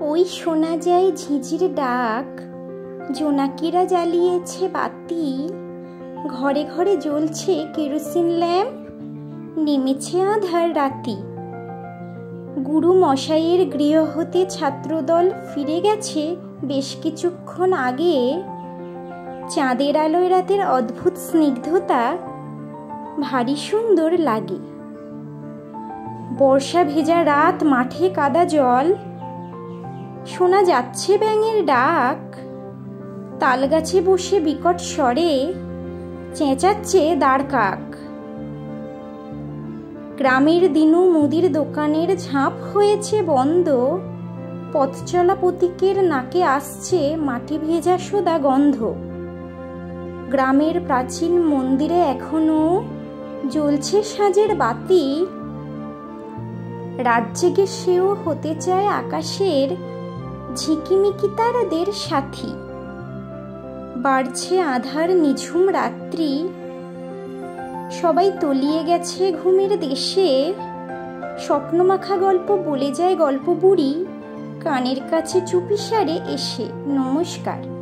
ওই শোনা যায় ঝিঁঝির ডাক, জোনাকিরা জ্বালিয়েছে বাতি, ঘরে ঘরে জ্বলছে কেরোসিন ল্যাম্প, নেমেছে আঁধার রাতি। গুরু মশাইয়ের গৃহ হতে ছাত্রদল ফিরে গেছে বেশ কিছুক্ষণ আগে। চাঁদের আলোয় রাতের অদ্ভুত স্নিগ্ধতা ভারী সুন্দর লাগে। বর্ষা ভেজা রাত, মাঠে কাদা জল, শোনা যাচ্ছে ব্যাঙের ডাক। তালগাছে বসে বিকট স্বরে চেঁচাচ্ছে দাঁড়কাক। গ্রামের দিনু মুদির দোকানের ঝাঁপ হয়েছে বন্ধ, পথ চলা পথিকের নাকে আসছে মাটি ভেজা সোদা গন্ধ। গ্রামের প্রাচীন মন্দিরে এখনো জ্বলছে সাঁঝের বাতি, রাত জেগে সেও হতে চায় আকাশের ঝিকিমিকি তারাদের সাথী। বাড়ছে আধার নিঝুম রাত্রি, সবাই তলিয়ে গেছে ঘুমের দেশে। স্বপ্নমাখা গল্প বলে যায় গল্প বুড়ি, কানের কাছে চুপিসারে এসে। নমস্কার।